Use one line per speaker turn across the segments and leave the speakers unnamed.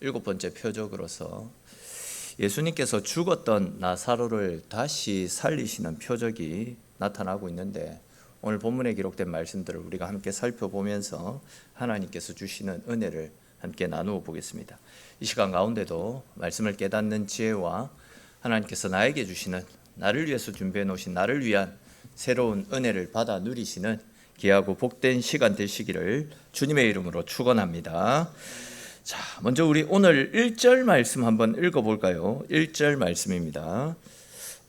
7번째 표적으로서 예수님께서 죽었던 나사로를 다시 살리시는 표적이 나타나고 있는데, 오늘 본문에 기록된 말씀들을 우리가 함께 살펴보면서 하나님께서 주시는 은혜를 함께 나누어 보겠습니다. 이 시간 가운데도 말씀을 깨닫는 지혜와 하나님께서 나에게 주시는, 나를 위해서 준비해 놓으신 나를 위한 새로운 은혜를 받아 누리시는 귀하고 복된 시간 되시기를 주님의 이름으로 축원합니다. 자, 먼저 우리 오늘 1절 말씀 한번 읽어볼까요? 1절 말씀입니다.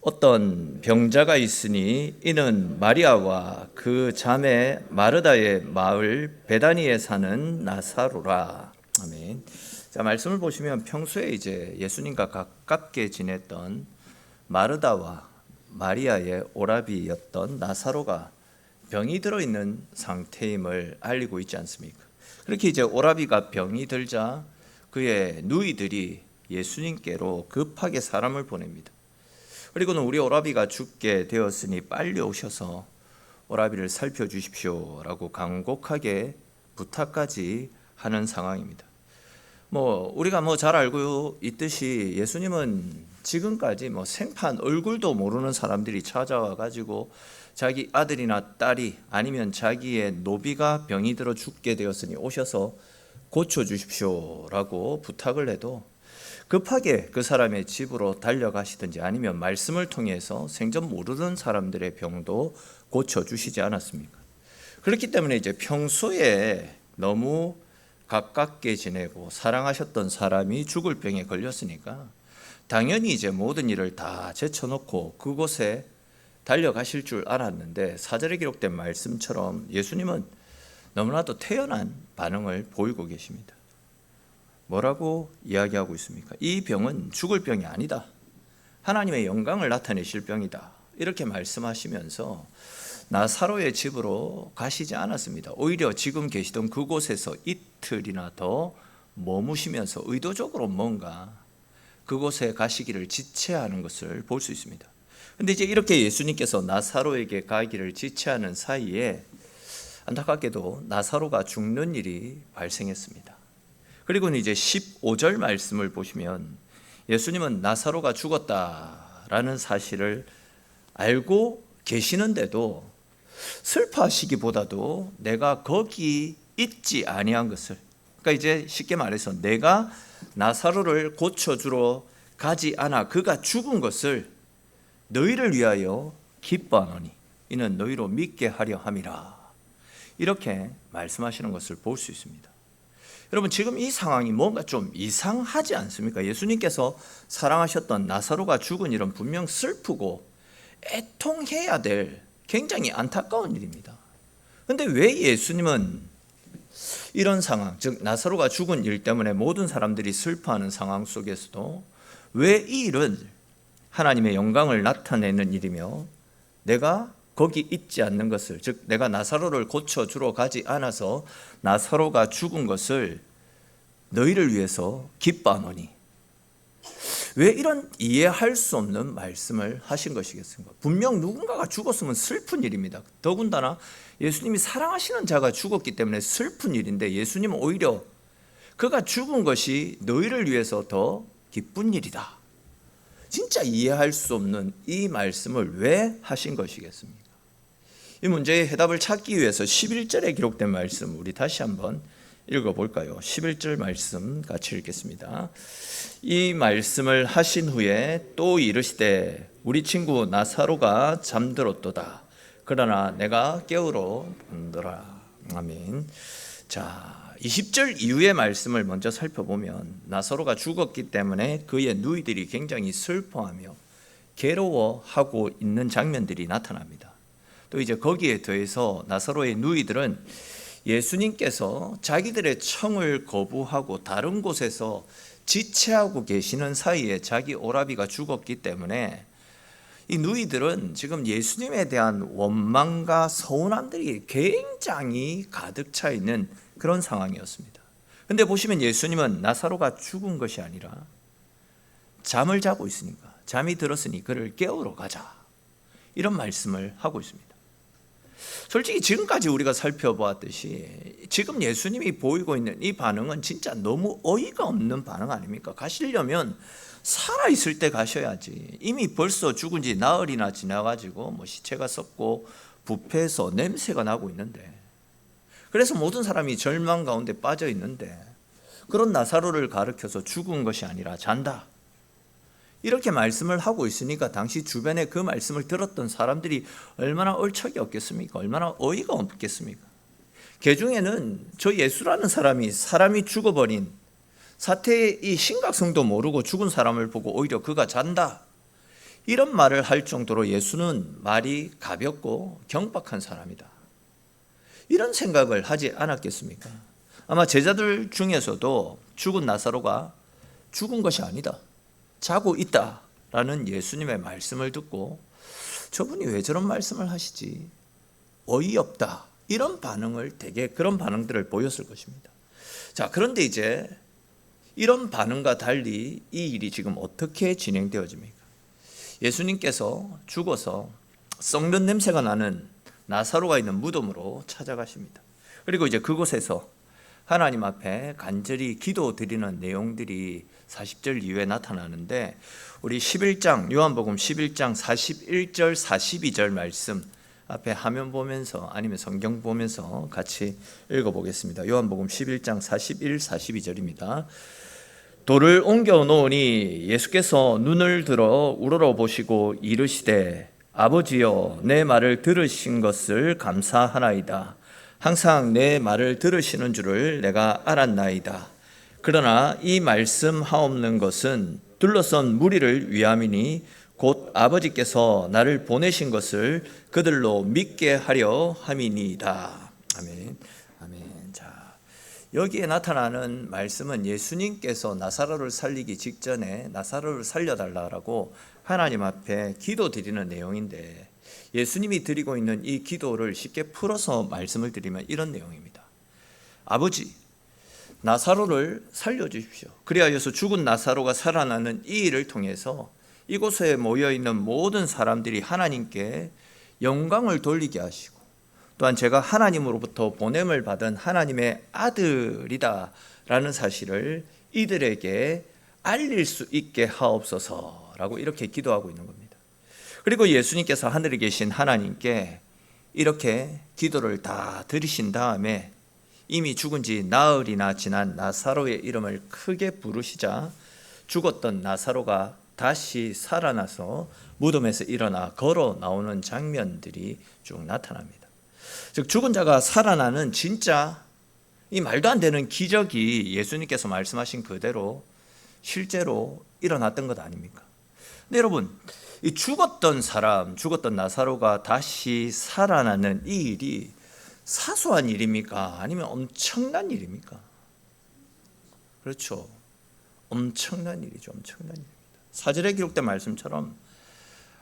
어떤 병자가 있으니 이는 마리아와 그 자매 마르다의 마을 베다니에 사는 나사로라. 아멘. 자, 말씀을 보시면 평소에 이제 예수님과 가깝게 지냈던 마르다와 마리아의 오라비였던 나사로가 병이 들어있는 상태임을 알리고 있지 않습니까? 그렇게 이제 오라비가 병이 들자 그의 누이들이 예수님께로 급하게 사람을 보냅니다. 그리고는 우리 오라비가 죽게 되었으니 빨리 오셔서 오라비를 살펴주십시오라고 간곡하게 부탁까지 하는 상황입니다. 우리가 잘 알고 있듯이 예수님은 지금까지 생판 얼굴도 모르는 사람들이 찾아와 가지고 자기 아들이나 딸이 아니면 자기의 노비가 병이 들어 죽게 되었으니 오셔서 고쳐주십시오라고 부탁을 해도 급하게 그 사람의 집으로 달려가시든지 아니면 말씀을 통해서 생전 모르는 사람들의 병도 고쳐주시지 않았습니까? 그렇기 때문에 이제 평소에 너무 가깝게 지내고 사랑하셨던 사람이 죽을 병에 걸렸으니까 당연히 이제 모든 일을 다 제쳐놓고 그곳에 달려가실 줄 알았는데, 4절에 기록된 말씀처럼 예수님은 너무나도 태연한 반응을 보이고 계십니다. 뭐라고 이야기하고 있습니까? 이 병은 죽을 병이 아니다. 하나님의 영광을 나타내실 병이다. 이렇게 말씀하시면서 나사로의 집으로 가시지 않았습니다. 오히려 지금 계시던 그곳에서 이틀이나 더 머무시면서 의도적으로 뭔가 그곳에 가시기를 지체하는 것을 볼 수 있습니다. 근데 이제 이렇게 예수님께서 나사로에게 가기를 지체하는 사이에 안타깝게도 나사로가 죽는 일이 발생했습니다. 그리고는 이제 15절 말씀을 보시면 예수님은 나사로가 죽었다라는 사실을 알고 계시는데도 슬퍼하시기보다도 내가 거기 있지 아니한 것을, 그러니까 이제 쉽게 말해서 내가 나사로를 고쳐주러 가지 않아 그가 죽은 것을 너희를 위하여 기뻐하노니 이는 너희로 믿게 하려 함이라, 이렇게 말씀하시는 것을 볼 수 있습니다. 여러분, 지금 이 상황이 뭔가 좀 이상하지 않습니까? 예수님께서 사랑하셨던 나사로가 죽은 일은 분명 슬프고 애통해야 될 굉장히 안타까운 일입니다. 그런데 왜 예수님은 이런 상황, 즉 나사로가 죽은 일 때문에 모든 사람들이 슬퍼하는 상황 속에서도 왜 이 일은 하나님의 영광을 나타내는 일이며 내가 거기 있지 않는 것을, 즉 내가 나사로를 고쳐주러 가지 않아서 나사로가 죽은 것을 너희를 위해서 기뻐하노니, 왜 이런 이해할 수 없는 말씀을 하신 것이겠습니까? 분명 누군가가 죽었으면 슬픈 일입니다. 더군다나 예수님이 사랑하시는 자가 죽었기 때문에 슬픈 일인데 예수님은 오히려 그가 죽은 것이 너희를 위해서 더 기쁜 일이다. 진짜 이해할 수 없는 이 말씀을 왜 하신 것이겠습니까? 이 문제의 해답을 찾기 위해서 11절에 기록된 말씀 우리 다시 한번 읽어볼까요? 11절 말씀 같이 읽겠습니다. 이 말씀을 하신 후에 또 이르시되 우리 친구 나사로가 잠들었도다. 그러나 내가 깨우러 온도라. 아멘. 자, 20절 이후의 말씀을 먼저 살펴보면 나사로가 죽었기 때문에 그의 누이들이 굉장히 슬퍼하며 괴로워하고 있는 장면들이 나타납니다. 또 이제 거기에 더해서 나사로의 누이들은 예수님께서 자기들의 청을 거부하고 다른 곳에서 지체하고 계시는 사이에 자기 오라비가 죽었기 때문에 이 누이들은 지금 예수님에 대한 원망과 서운함들이 굉장히 가득 차 있는 그런 상황이었습니다. 그런데 보시면 예수님은 나사로가 죽은 것이 아니라 잠을 자고 있으니까, 잠이 들었으니 그를 깨우러 가자, 이런 말씀을 하고 있습니다. 솔직히 지금까지 우리가 살펴보았듯이 지금 예수님이 보이고 있는 이 반응은 진짜 너무 어이가 없는 반응 아닙니까? 가시려면 살아있을 때 가셔야지. 이미 벌써 죽은 지 나흘이나 지나가지고 뭐 시체가 썩고 부패해서 냄새가 나고 있는데, 그래서 모든 사람이 절망 가운데 빠져 있는데, 그런 나사로를 가리켜서 죽은 것이 아니라 잔다, 이렇게 말씀을 하고 있으니까 당시 주변에 그 말씀을 들었던 사람들이 얼마나 얼척이 없겠습니까? 얼마나 어이가 없겠습니까? 그 중에는 저 예수라는 사람이 죽어버린 사태의 이 심각성도 모르고 죽은 사람을 보고 오히려 그가 잔다, 이런 말을 할 정도로 예수는 말이 가볍고 경박한 사람이다, 이런 생각을 하지 않았겠습니까? 아마 제자들 중에서도 죽은 나사로가 죽은 것이 아니다, 자고 있다라는 예수님의 말씀을 듣고 저분이 왜 저런 말씀을 하시지, 어이없다, 이런 반응을 되게 그런 반응들을 보였을 것입니다. 자, 그런데 이제 이런 반응과 달리 이 일이 지금 어떻게 진행되어집니까? 예수님께서 죽어서 썩는 냄새가 나는 나사로가 있는 무덤으로 찾아가십니다. 그리고 이제 그곳에서 하나님 앞에 간절히 기도드리는 내용들이 40절 이후에 나타나는데, 우리 11장 요한복음 11장 41절 42절 말씀 앞에 화면 보면서 아니면 성경 보면서 같이 읽어보겠습니다. 요한복음 11장 41, 42절입니다. 돌을 옮겨 놓으니 예수께서 눈을 들어 우러러 보시고 이르시되 아버지여, 내 말을 들으신 것을 감사하나이다. 항상 내 말을 들으시는 줄을 내가 알았나이다. 그러나 이 말씀하옵는 것은 둘러선 무리를 위함이니 곧 아버지께서 나를 보내신 것을 그들로 믿게 하려 함이니이다. 아멘. 아멘. 자, 여기에 나타나는 말씀은 예수님께서 나사로를 살리기 직전에 나사로를 살려달라고 하나님 앞에 기도드리는 내용인데, 예수님이 드리고 있는 이 기도를 쉽게 풀어서 말씀을 드리면 이런 내용입니다. 아버지, 나사로를 살려주십시오. 그리하여서 죽은 나사로가 살아나는 이 일을 통해서 이곳에 모여있는 모든 사람들이 하나님께 영광을 돌리게 하시고, 또한 제가 하나님으로부터 보냄을 받은 하나님의 아들이다 라는 사실을 이들에게 알릴 수 있게 하옵소서라고 이렇게 기도하고 있는 겁니다. 그리고 예수님께서 하늘에 계신 하나님께 이렇게 기도를 다 드리신 다음에 이미 죽은 지 나흘이나 지난 나사로의 이름을 크게 부르시자 죽었던 나사로가 다시 살아나서 무덤에서 일어나 걸어 나오는 장면들이 쭉 나타납니다. 즉, 죽은 자가 살아나는 진짜 이 말도 안 되는 기적이 예수님께서 말씀하신 그대로 실제로 일어났던 것 아닙니까? 근데 여러분, 이 죽었던 나사로가 다시 살아나는 이 일이 사소한 일입니까? 아니면 엄청난 일입니까? 그렇죠. 엄청난 일이죠. 엄청난 일입니다. 사절에 기록된 말씀처럼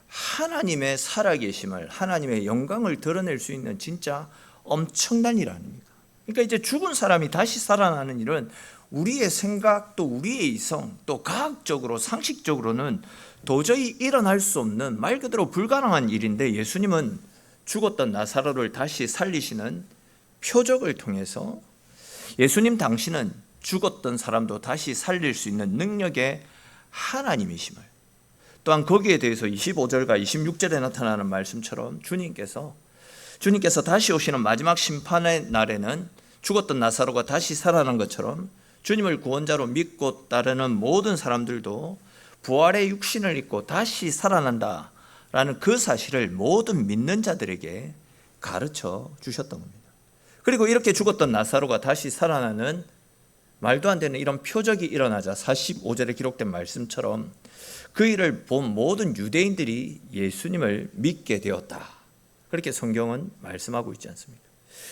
하나님의 살아계심을, 하나님의 영광을 드러낼 수 있는 진짜 엄청난 일 아닙니까? 그러니까 이제 죽은 사람이 다시 살아나는 일은 우리의 생각, 또 우리의 이성, 또 과학적으로 상식적으로는 도저히 일어날 수 없는 말 그대로 불가능한 일인데, 예수님은 죽었던 나사로를 다시 살리시는 표적을 통해서 예수님 당신은 죽었던 사람도 다시 살릴 수 있는 능력의 하나님이심을, 또한 거기에 대해서 25절과 26절에 나타나는 말씀처럼 주님께서 다시 오시는 마지막 심판의 날에는 죽었던 나사로가 다시 살아난 것처럼 주님을 구원자로 믿고 따르는 모든 사람들도 부활의 육신을 입고 다시 살아난다라는 그 사실을 모든 믿는 자들에게 가르쳐 주셨던 겁니다. 그리고 이렇게 죽었던 나사로가 다시 살아나는 말도 안 되는 이런 표적이 일어나자 45절에 기록된 말씀처럼 그 일을 본 모든 유대인들이 예수님을 믿게 되었다. 그렇게 성경은 말씀하고 있지 않습니까?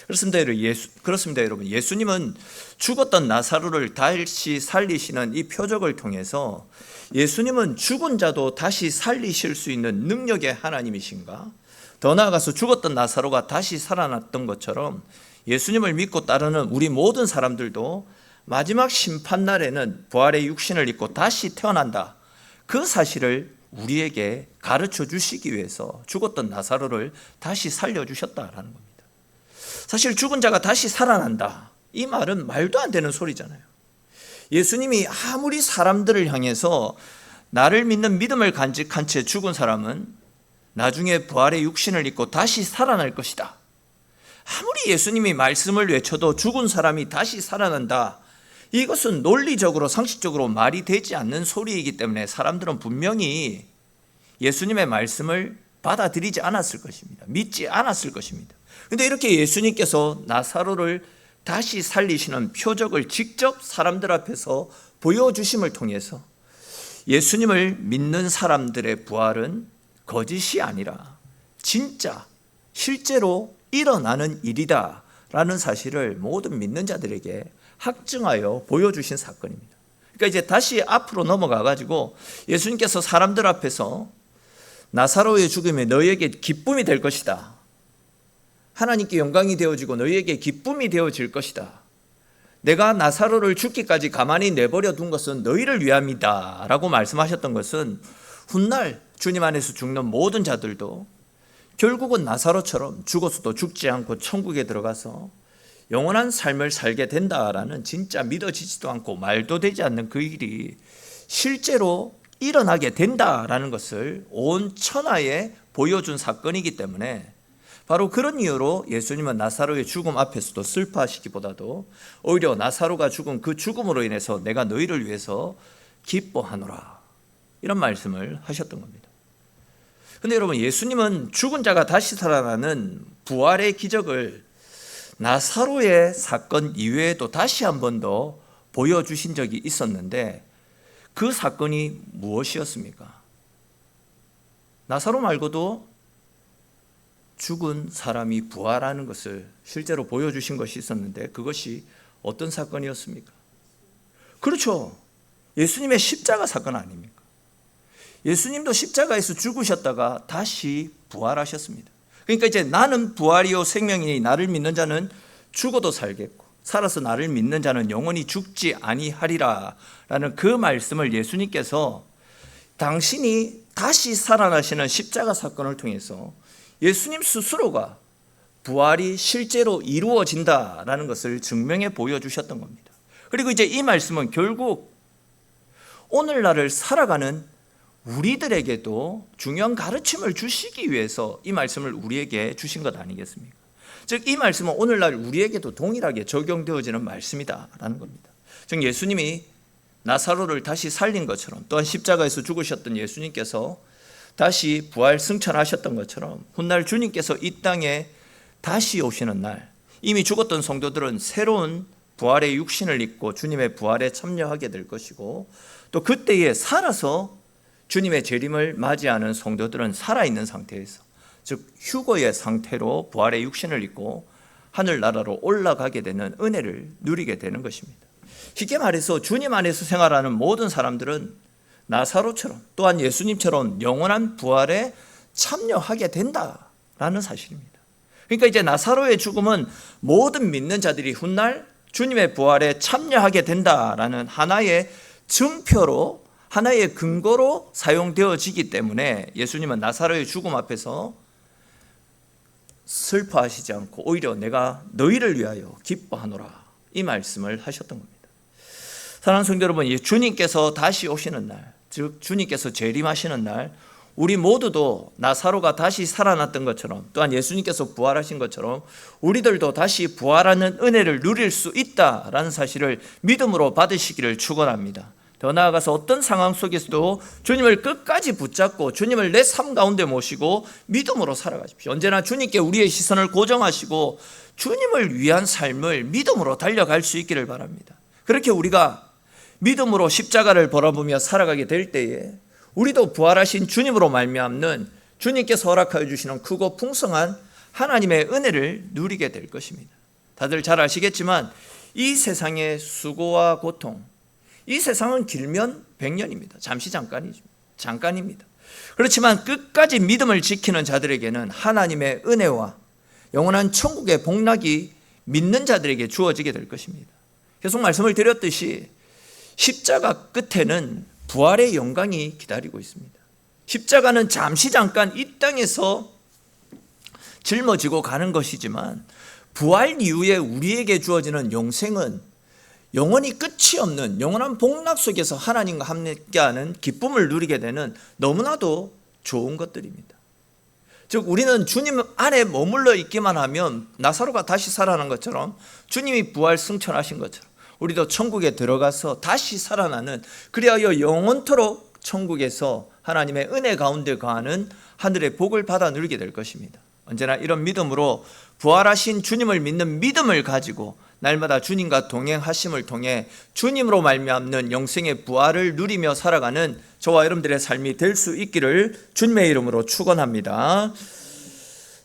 그렇습니다, 여러분. 예수님은 죽었던 나사로를 다시 살리시는 이 표적을 통해서 예수님은 죽은 자도 다시 살리실 수 있는 능력의 하나님이신가? 더 나아가서 죽었던 나사로가 다시 살아났던 것처럼 예수님을 믿고 따르는 우리 모든 사람들도 마지막 심판날에는 부활의 육신을 입고 다시 태어난다, 그 사실을 우리에게 가르쳐 주시기 위해서 죽었던 나사로를 다시 살려주셨다라는 겁니다. 사실 죽은 자가 다시 살아난다, 이 말은 말도 안 되는 소리잖아요. 예수님이 아무리 사람들을 향해서 나를 믿는 믿음을 간직한 채 죽은 사람은 나중에 부활의 육신을 입고 다시 살아날 것이다, 아무리 예수님이 말씀을 외쳐도 죽은 사람이 다시 살아난다, 이것은 논리적으로 상식적으로 말이 되지 않는 소리이기 때문에 사람들은 분명히 예수님의 말씀을 받아들이지 않았을 것입니다. 믿지 않았을 것입니다. 그런데 이렇게 예수님께서 나사로를 다시 살리시는 표적을 직접 사람들 앞에서 보여주심을 통해서 예수님을 믿는 사람들의 부활은 거짓이 아니라 진짜 실제로 일어나는 일이다 라는 사실을 모든 믿는 자들에게 확증하여 보여주신 사건입니다. 그러니까 이제 다시 앞으로 넘어가 가지고 예수님께서 사람들 앞에서 나사로의 죽음이 너희에게 기쁨이 될 것이다, 하나님께 영광이 되어지고 너희에게 기쁨이 되어질 것이다, 내가 나사로를 죽기까지 가만히 내버려 둔 것은 너희를 위함이다 라고 말씀하셨던 것은 훗날 주님 안에서 죽는 모든 자들도 결국은 나사로처럼 죽어서도 죽지 않고 천국에 들어가서 영원한 삶을 살게 된다라는 진짜 믿어지지도 않고 말도 되지 않는 그 일이 실제로 일어나게 된다라는 것을 온 천하에 보여준 사건이기 때문에 바로 그런 이유로 예수님은 나사로의 죽음 앞에서도 슬퍼하시기보다도 오히려 나사로가 죽은 그 죽음으로 인해서 내가 너희를 위해서 기뻐하노라, 이런 말씀을 하셨던 겁니다. 그런데 여러분, 예수님은 죽은 자가 다시 살아나는 부활의 기적을 나사로의 사건 이외에도 다시 한 번 더 보여주신 적이 있었는데 그 사건이 무엇이었습니까? 나사로 말고도 죽은 사람이 부활하는 것을 실제로 보여주신 것이 있었는데 그것이 어떤 사건이었습니까? 그렇죠, 예수님의 십자가 사건 아닙니까? 예수님도 십자가에서 죽으셨다가 다시 부활하셨습니다. 그러니까 이제 나는 부활이요 생명이니 나를 믿는 자는 죽어도 살겠고 살아서 나를 믿는 자는 영원히 죽지 아니하리라 라는 그 말씀을 예수님께서 당신이 다시 살아나시는 십자가 사건을 통해서 예수님 스스로가 부활이 실제로 이루어진다라는 것을 증명해 보여주셨던 겁니다. 그리고 이제 이 말씀은 결국 오늘날을 살아가는 우리들에게도 중요한 가르침을 주시기 위해서 이 말씀을 우리에게 주신 것 아니겠습니까? 즉 이 말씀은 오늘날 우리에게도 동일하게 적용되어지는 말씀이다라는 겁니다. 즉 예수님이 나사로를 다시 살린 것처럼 또한 십자가에서 죽으셨던 예수님께서 다시 부활 승천하셨던 것처럼 훗날 주님께서 이 땅에 다시 오시는 날 이미 죽었던 성도들은 새로운 부활의 육신을 입고 주님의 부활에 참여하게 될 것이고 또 그때에 살아서 주님의 재림을 맞이하는 성도들은 살아있는 상태에서 즉 휴거의 상태로 부활의 육신을 입고 하늘나라로 올라가게 되는 은혜를 누리게 되는 것입니다. 쉽게 말해서 주님 안에서 생활하는 모든 사람들은 나사로처럼 또한 예수님처럼 영원한 부활에 참여하게 된다라는 사실입니다. 그러니까 이제 나사로의 죽음은 모든 믿는 자들이 훗날 주님의 부활에 참여하게 된다라는 하나의 증표로 하나의 근거로 사용되어지기 때문에 예수님은 나사로의 죽음 앞에서 슬퍼하시지 않고 오히려 내가 너희를 위하여 기뻐하노라 이 말씀을 하셨던 겁니다. 사랑하는 성도 여러분, 주님께서 다시 오시는 날, 즉 주님께서 재림하시는 날 우리 모두도 나사로가 다시 살아났던 것처럼 또한 예수님께서 부활하신 것처럼 우리들도 다시 부활하는 은혜를 누릴 수 있다라는 사실을 믿음으로 받으시기를 축원합니다. 더 나아가서 어떤 상황 속에서도 주님을 끝까지 붙잡고 주님을 내 삶 가운데 모시고 믿음으로 살아가십시오. 언제나 주님께 우리의 시선을 고정하시고 주님을 위한 삶을 믿음으로 달려갈 수 있기를 바랍니다. 그렇게 우리가 믿음으로 십자가를 바라보며 살아가게 될 때에 우리도 부활하신 주님으로 말미암는 주님께서 허락하여 주시는 크고 풍성한 하나님의 은혜를 누리게 될 것입니다. 다들 잘 아시겠지만 이 세상의 수고와 고통, 이 세상은 길면 100년입니다. 잠시 잠깐입니다. 그렇지만 끝까지 믿음을 지키는 자들에게는 하나님의 은혜와 영원한 천국의 복락이 믿는 자들에게 주어지게 될 것입니다. 계속 말씀을 드렸듯이 십자가 끝에는 부활의 영광이 기다리고 있습니다. 십자가는 잠깐 이 땅에서 짊어지고 가는 것이지만 부활 이후에 우리에게 주어지는 영생은 영원히 끝이 없는 영원한 복락 속에서 하나님과 함께하는 기쁨을 누리게 되는 너무나도 좋은 것들입니다. 즉 우리는 주님 안에 머물러 있기만 하면 나사로가 다시 살아난 것처럼, 주님이 부활 승천하신 것처럼 우리도 천국에 들어가서 다시 살아나는, 그리하여 영원토록 천국에서 하나님의 은혜 가운데 거하는 하늘의 복을 받아 누리게 될 것입니다. 언제나 이런 믿음으로 부활하신 주님을 믿는 믿음을 가지고 날마다 주님과 동행하심을 통해 주님으로 말미암는 영생의 부활을 누리며 살아가는 저와 여러분들의 삶이 될 수 있기를 주님의 이름으로 축원합니다.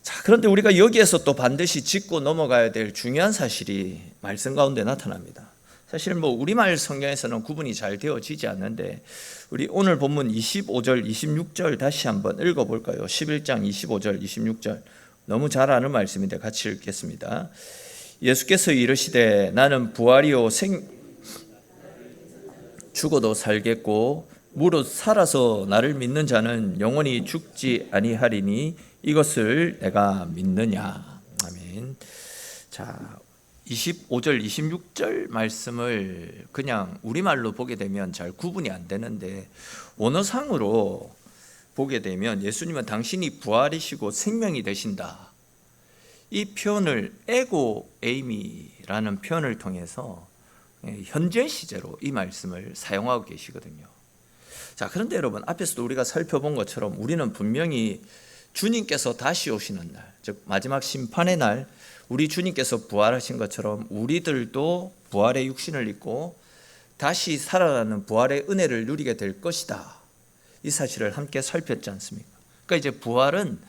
자, 그런데 우리가 여기에서 또 반드시 짚고 넘어가야 될 중요한 사실이 말씀 가운데 나타납니다. 사실 우리말 성경에서는 구분이 잘 되어지지 않는데, 우리 오늘 본문 25절, 26절 다시 한번 읽어볼까요? 11장 25절, 26절 너무 잘 아는 말씀인데 같이 읽겠습니다. 예수께서 이르시되 나는 부활이요 죽어도 살겠고 무릇 살아서 나를 믿는 자는 영원히 죽지 아니하리니 이것을 내가 믿느냐. 아멘. 자, 25절, 26절 말씀을 그냥 우리말로 보게 되면 잘 구분이 안 되는데, 원어상으로 보게 되면 예수님은 당신이 부활이시고 생명이 되신다, 이 표현을 에고 에이미라는 표현을 통해서 현재 시제로 이 말씀을 사용하고 계시거든요. 자, 그런데 여러분, 앞에서도 우리가 살펴본 것처럼 우리는 분명히 주님께서 다시 오시는 날, 즉 마지막 심판의 날, 우리 주님께서 부활하신 것처럼 우리들도 부활의 육신을 입고 다시 살아나는 부활의 은혜를 누리게 될 것이다, 이 사실을 함께 살폈지 않습니까? 그러니까 이제 부활은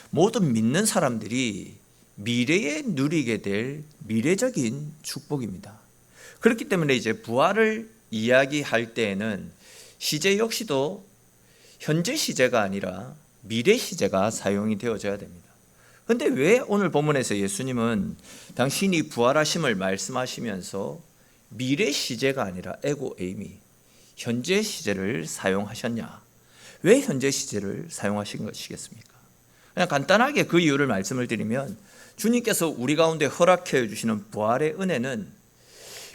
모든 믿는 사람들이 미래에 누리게 될 미래적인 축복입니다. 그렇기 때문에 이제 부활을 이야기할 때에는 시제 역시도 현재 시제가 아니라 미래 시제가 사용이 되어져야 됩니다. 그런데 왜 오늘 본문에서 예수님은 당신이 부활하심을 말씀하시면서 미래 시제가 아니라 에고 에이미, 현재 시제를 사용하셨냐? 왜 현재 시제를 사용하신 것이겠습니까? 그냥 간단하게 그 이유를 말씀을 드리면, 주님께서 우리 가운데 허락해 주시는 부활의 은혜는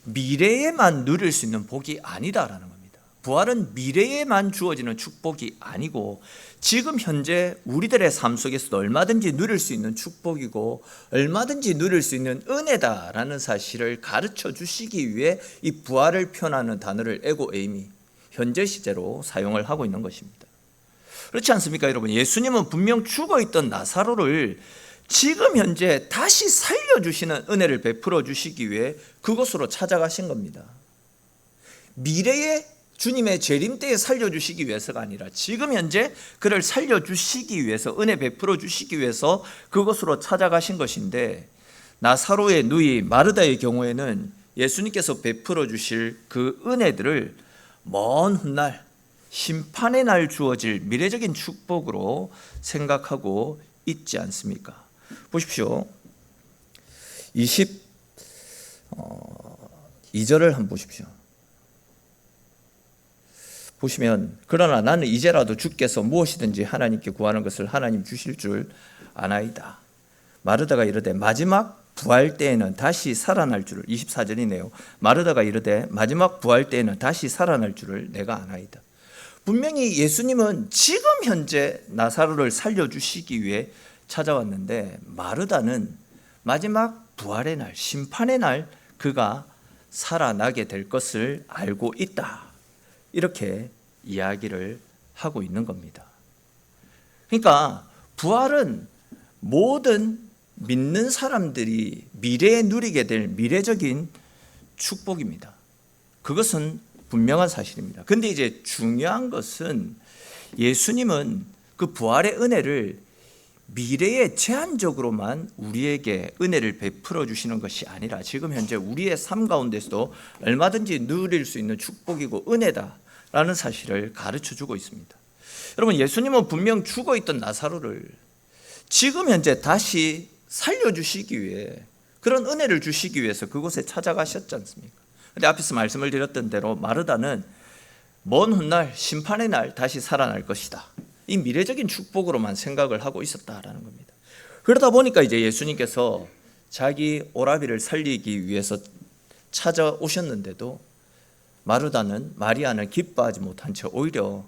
미래에만 누릴 수 있는 복이 아니다라는 겁니다. 부활은 미래에만 주어지는 축복이 아니고 지금 현재 우리들의 삶 속에서도 얼마든지 누릴 수 있는 축복이고 얼마든지 누릴 수 있는 은혜다라는 사실을 가르쳐 주시기 위해 이 부활을 표현하는 단어를 에고 에이미, 현재 시제로 사용을 하고 있는 것입니다. 그렇지 않습니까, 여러분? 예수님은 분명 죽어있던 나사로를 지금 현재 다시 살려주시는 은혜를 베풀어 주시기 위해 그곳으로 찾아가신 겁니다. 미래에 주님의 재림 때에 살려주시기 위해서가 아니라 지금 현재 그를 살려주시기 위해서, 은혜 베풀어 주시기 위해서 그곳으로 찾아가신 것인데, 나사로의 누이 마르다의 경우에는 예수님께서 베풀어 주실 그 은혜들을 먼 훗날 심판의 날 주어질 미래적인 축복으로 생각하고 있지 않습니까? 보십시오. 22절을 한번 보십시오. 보시면, 그러나 나는 이제라도 주께서 무엇이든지 하나님께 구하는 것을 하나님 주실 줄 아나이다. 마르다가 이르되 마지막 부활 때에는 다시 살아날 줄을, 24절이네요. 마르다가 이르되 마지막 부활 때에는 다시 살아날 줄을 내가 아나이다. 분명히 예수님은 지금 현재 나사로를 살려주시기 위해 찾아왔는데, 마르다는 마지막 부활의 날, 심판의 날 그가 살아나게 될 것을 알고 있다, 이렇게 이야기를 하고 있는 겁니다. 그러니까 부활은 모든 믿는 사람들이 미래에 누리게 될 미래적인 축복입니다. 그것은 분명한 사실입니다. 그런데 이제 중요한 것은 예수님은 그 부활의 은혜를 미래에 제한적으로만 우리에게 은혜를 베풀어 주시는 것이 아니라 지금 현재 우리의 삶 가운데서도 얼마든지 누릴 수 있는 축복이고 은혜다라는 사실을 가르쳐 주고 있습니다. 여러분, 예수님은 분명 죽어있던 나사로를 지금 현재 다시 살려주시기 위해, 그런 은혜를 주시기 위해서 그곳에 찾아가셨지 않습니까? 그런데 앞에서 말씀을 드렸던 대로 마르다는 먼 훗날 심판의 날 다시 살아날 것이다, 이 미래적인 축복으로만 생각을 하고 있었다라는 겁니다. 그러다 보니까 이제 예수님께서 자기 오라비를 살리기 위해서 찾아오셨는데도 마리아는 기뻐하지 못한 채 오히려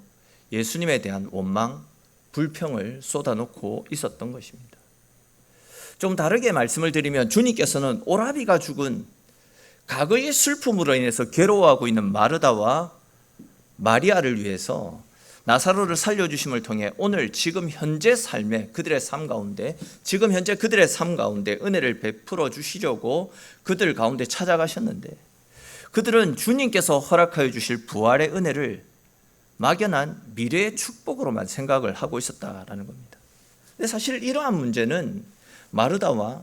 예수님에 대한 원망, 불평을 쏟아놓고 있었던 것입니다. 좀 다르게 말씀을 드리면 주님께서는 오라비가 죽은 과거의 슬픔으로 인해서 괴로워하고 있는 마르다와 마리아를 위해서 나사로를 살려주심을 통해 오늘 지금 현재 삶에 그들의 삶 가운데 지금 현재 그들의 삶 가운데 은혜를 베풀어 주시려고 그들 가운데 찾아가셨는데 그들은 주님께서 허락하여 주실 부활의 은혜를 막연한 미래의 축복으로만 생각을 하고 있었다라는 겁니다. 근데 사실 이러한 문제는 마르다와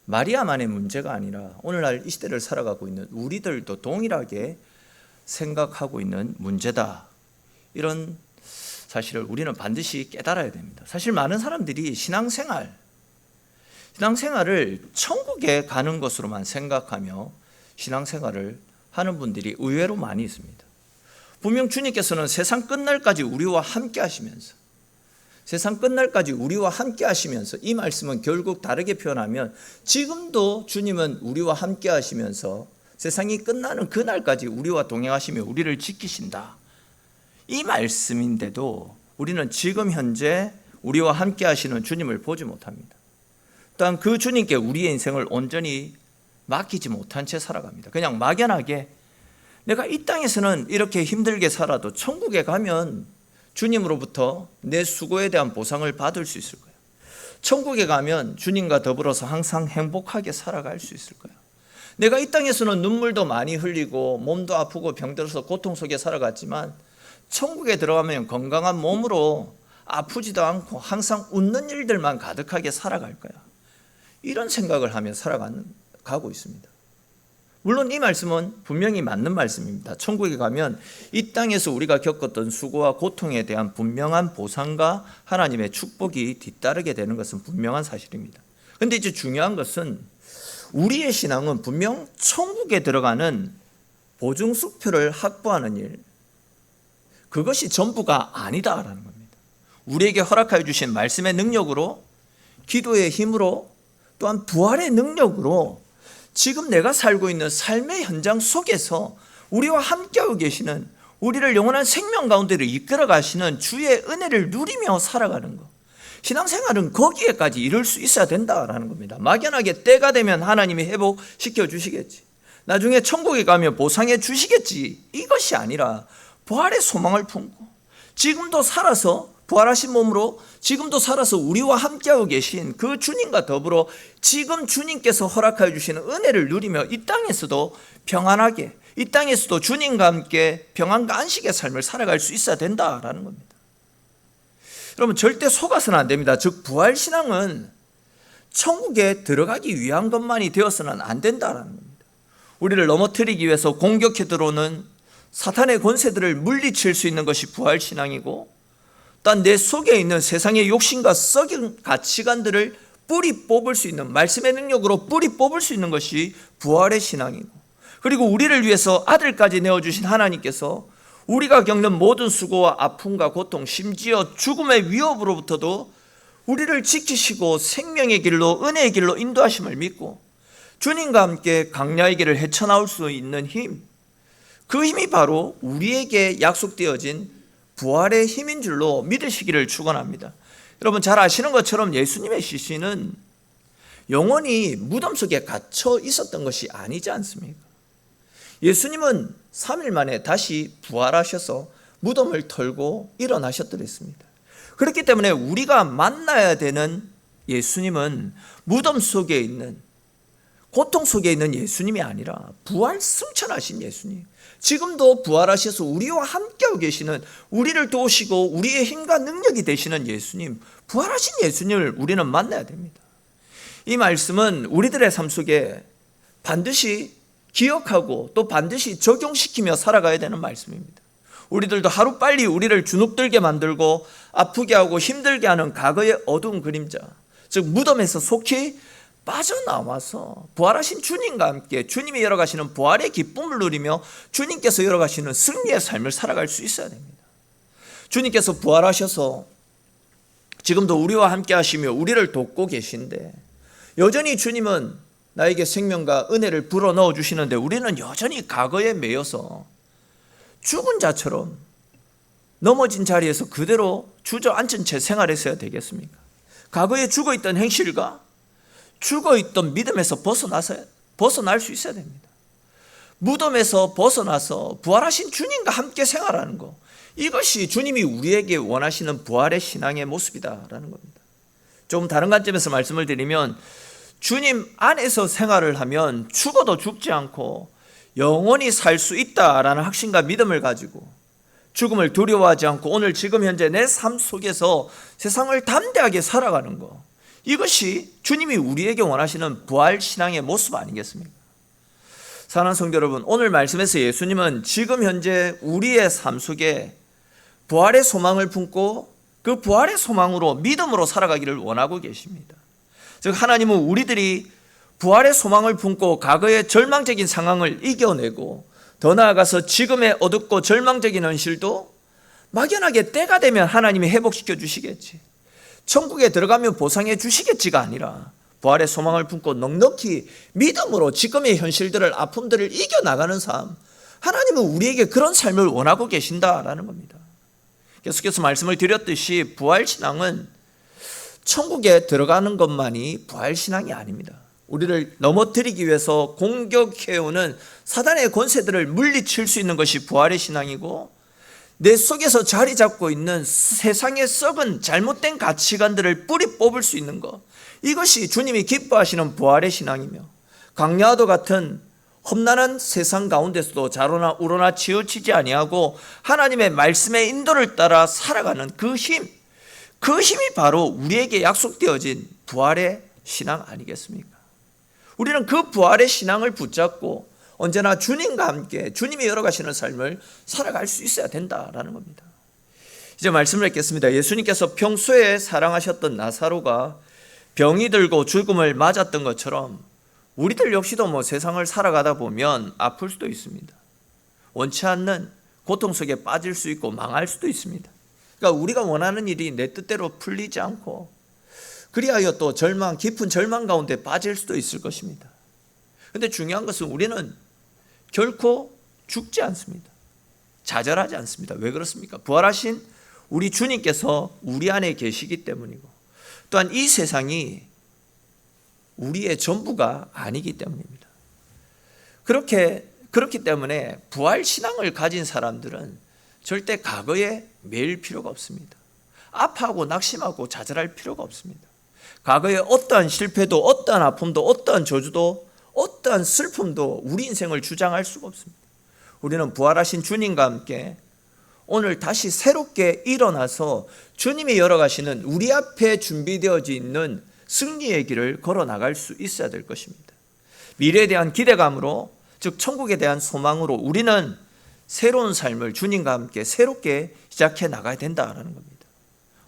마리아만의 문제가 아니라 오늘날 이 시대를 살아가고 있는 우리들도 동일하게 생각하고 있는 문제다. 이런 사실을 우리는 반드시 깨달아야 됩니다. 사실 많은 사람들이 신앙생활을 천국에 가는 것으로만 생각하며 신앙생활을 하는 분들이 의외로 많이 있습니다. 분명 주님께서는 세상 끝날까지 우리와 함께 하시면서 이 말씀은 결국 다르게 표현하면 지금도 주님은 우리와 함께 하시면서 세상이 끝나는 그날까지 우리와 동행하시며 우리를 지키신다. 이 말씀인데도 우리는 지금 현재 우리와 함께 하시는 주님을 보지 못합니다. 또한 그 주님께 우리의 인생을 온전히 맡기지 못한 채 살아갑니다. 그냥 막연하게 내가 이 땅에서는 이렇게 힘들게 살아도 천국에 가면 주님으로부터 내 수고에 대한 보상을 받을 수 있을 거예요. 천국에 가면 주님과 더불어서 항상 행복하게 살아갈 수 있을 거예요. 내가 이 땅에서는 눈물도 많이 흘리고 몸도 아프고 병들어서 고통 속에 살아갔지만 천국에 들어가면 건강한 몸으로 아프지도 않고 항상 웃는 일들만 가득하게 살아갈 거야. 이런 생각을 하며 살아가고 있습니다. 물론 이 말씀은 분명히 맞는 말씀입니다. 천국에 가면 이 땅에서 우리가 겪었던 수고와 고통에 대한 분명한 보상과 하나님의 축복이 뒤따르게 되는 것은 분명한 사실입니다. 그런데 이제 중요한 것은 우리의 신앙은 분명 천국에 들어가는 보증수표를 확보하는 일, 그것이 전부가 아니다라는 겁니다. 우리에게 허락하여 주신 말씀의 능력으로, 기도의 힘으로, 또한 부활의 능력으로 지금 내가 살고 있는 삶의 현장 속에서 우리와 함께하고 계시는, 우리를 영원한 생명 가운데로 이끌어 가시는 주의 은혜를 누리며 살아가는 것, 신앙생활은 거기에까지 이룰 수 있어야 된다라는 겁니다. 막연하게 때가 되면 하나님이 회복시켜 주시겠지, 나중에 천국에 가면 보상해 주시겠지, 이것이 아니라 부활의 소망을 품고 지금도 살아서, 부활하신 몸으로 지금도 살아서 우리와 함께하고 계신 그 주님과 더불어 지금 주님께서 허락하여 주시는 은혜를 누리며 이 땅에서도 평안하게, 이 땅에서도 주님과 함께 평안과 안식의 삶을 살아갈 수 있어야 된다라는 겁니다. 여러분, 절대 속아서는 안 됩니다. 즉 부활신앙은 천국에 들어가기 위한 것만이 되어서는 안 된다라는 겁니다. 우리를 넘어뜨리기 위해서 공격해 들어오는 사탄의 권세들을 물리칠 수 있는 것이 부활신앙이고, 또한 내 속에 있는 세상의 욕심과 썩은 가치관들을 뿌리 뽑을 수 있는, 말씀의 능력으로 뿌리 뽑을 수 있는 것이 부활의 신앙이고, 그리고 우리를 위해서 아들까지 내어주신 하나님께서 우리가 겪는 모든 수고와 아픔과 고통, 심지어 죽음의 위협으로부터도 우리를 지키시고 생명의 길로, 은혜의 길로 인도하심을 믿고 주님과 함께 강야의 길을 헤쳐나올 수 있는 힘, 그 힘이 바로 우리에게 약속되어진 부활의 힘인 줄로 믿으시기를 축원합니다. 여러분, 잘 아시는 것처럼 예수님의 시신은 영원히 무덤 속에 갇혀 있었던 것이 아니지 않습니까? 예수님은 3일 만에 다시 부활하셔서 무덤을 털고 일어나셨더랬습니다. 그렇기 때문에 우리가 만나야 되는 예수님은 무덤 속에 있는, 고통 속에 있는 예수님이 아니라 부활 승천하신 예수님, 지금도 부활하셔서 우리와 함께하고 계시는, 우리를 도우시고 우리의 힘과 능력이 되시는 예수님, 부활하신 예수님을 우리는 만나야 됩니다. 이 말씀은 우리들의 삶 속에 반드시 기억하고 또 반드시 적용시키며 살아가야 되는 말씀입니다. 우리들도 하루빨리 우리를 주눅들게 만들고 아프게 하고 힘들게 하는 과거의 어두운 그림자, 즉 무덤에서 속히 빠져나와서 부활하신 주님과 함께 주님이 열어가시는 부활의 기쁨을 누리며 주님께서 열어가시는 승리의 삶을 살아갈 수 있어야 됩니다. 주님께서 부활하셔서 지금도 우리와 함께 하시며 우리를 돕고 계신데 여전히 주님은 나에게 생명과 은혜를 불어넣어 주시는데 우리는 여전히 과거에 매여서 죽은 자처럼 넘어진 자리에서 그대로 주저앉은 채 생활했어야 되겠습니까? 과거에 죽어있던 행실과 죽어있던 믿음에서 벗어날 수 있어야 됩니다. 무덤에서 벗어나서 부활하신 주님과 함께 생활하는 것, 이것이 주님이 우리에게 원하시는 부활의 신앙의 모습이다라는 겁니다. 좀 다른 관점에서 말씀을 드리면 주님 안에서 생활을 하면 죽어도 죽지 않고 영원히 살 수 있다라는 확신과 믿음을 가지고 죽음을 두려워하지 않고 오늘 지금 현재 내 삶 속에서 세상을 담대하게 살아가는 것, 이것이 주님이 우리에게 원하시는 부활 신앙의 모습 아니겠습니까? 사랑하는 성도 여러분, 오늘 말씀에서 예수님은 지금 현재 우리의 삶 속에 부활의 소망을 품고 그 부활의 소망으로 믿음으로 살아가기를 원하고 계십니다. 즉 하나님은 우리들이 부활의 소망을 품고 과거의 절망적인 상황을 이겨내고 더 나아가서 지금의 어둡고 절망적인 현실도 막연하게 때가 되면 하나님이 회복시켜 주시겠지, 천국에 들어가면 보상해 주시겠지가 아니라 부활의 소망을 품고 넉넉히 믿음으로 지금의 현실들을, 아픔들을 이겨나가는 삶, 하나님은 우리에게 그런 삶을 원하고 계신다라는 겁니다. 계속해서 말씀을 드렸듯이 부활신앙은 천국에 들어가는 것만이 부활신앙이 아닙니다. 우리를 넘어뜨리기 위해서 공격해오는 사단의 권세들을 물리칠 수 있는 것이 부활의 신앙이고, 내 속에서 자리 잡고 있는 세상의 썩은 잘못된 가치관들을 뿌리 뽑을 수 있는 것, 이것이 주님이 기뻐하시는 부활의 신앙이며, 광야와도 같은 험난한 세상 가운데서도 자로나 우로나 치우치지 아니하고 하나님의 말씀의 인도를 따라 살아가는 그 힘이 바로 우리에게 약속되어진 부활의 신앙 아니겠습니까? 우리는 그 부활의 신앙을 붙잡고 언제나 주님과 함께 주님이 열어가시는 삶을 살아갈 수 있어야 된다라는 겁니다. 이제 말씀을 읽겠습니다. 예수님께서 평소에 사랑하셨던 나사로가 병이 들고 죽음을 맞았던 것처럼 우리들 역시도 세상을 살아가다 보면 아플 수도 있습니다. 원치 않는 고통 속에 빠질 수 있고 망할 수도 있습니다. 그러니까 우리가 원하는 일이 내 뜻대로 풀리지 않고 그리하여 또 깊은 절망 가운데 빠질 수도 있을 것입니다. 그런데 중요한 것은 우리는 결코 죽지 않습니다. 좌절하지 않습니다. 왜 그렇습니까? 부활하신 우리 주님께서 우리 안에 계시기 때문이고, 또한 이 세상이 우리의 전부가 아니기 때문입니다. 그렇기 때문에 부활 신앙을 가진 사람들은 절대 과거에 매일 필요가 없습니다. 아파하고 낙심하고 좌절할 필요가 없습니다. 과거에 어떠한 실패도, 어떠한 아픔도, 어떠한 저주도, 어떠한 슬픔도 우리 인생을 주장할 수가 없습니다. 우리는 부활하신 주님과 함께 오늘 다시 새롭게 일어나서 주님이 열어가시는 우리 앞에 준비되어져 있는 승리의 길을 걸어 나갈 수 있어야 될 것입니다. 미래에 대한 기대감으로, 즉 천국에 대한 소망으로 우리는 새로운 삶을 주님과 함께 새롭게 시작해 나가야 된다는 겁니다.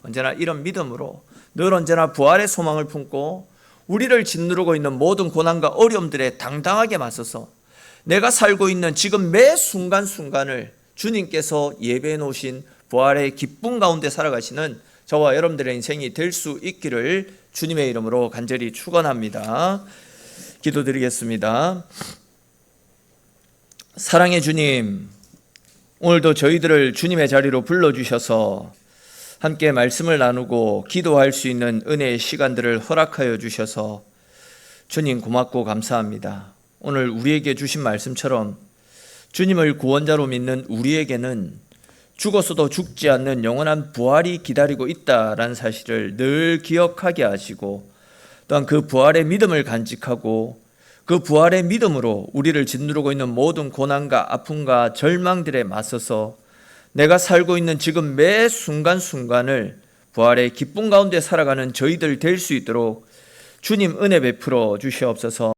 언제나 이런 믿음으로 늘 언제나 부활의 소망을 품고 우리를 짓누르고 있는 모든 고난과 어려움들에 당당하게 맞서서 내가 살고 있는 지금 매 순간순간을 주님께서 예배해 놓으신 부활의 기쁨 가운데 살아가시는 저와 여러분들의 인생이 될 수 있기를 주님의 이름으로 간절히 축원합니다. 기도드리겠습니다. 사랑의 주님, 오늘도 저희들을 주님의 자리로 불러주셔서 함께 말씀을 나누고 기도할 수 있는 은혜의 시간들을 허락하여 주셔서 주님 고맙고 감사합니다. 오늘 우리에게 주신 말씀처럼 주님을 구원자로 믿는 우리에게는 죽었어도 죽지 않는 영원한 부활이 기다리고 있다라는 사실을 늘 기억하게 하시고, 또한 그 부활의 믿음을 간직하고 그 부활의 믿음으로 우리를 짓누르고 있는 모든 고난과 아픔과 절망들에 맞서서 내가 살고 있는 지금 매 순간순간을 부활의 기쁨 가운데 살아가는 저희들 될 수 있도록 주님 은혜 베풀어 주시옵소서.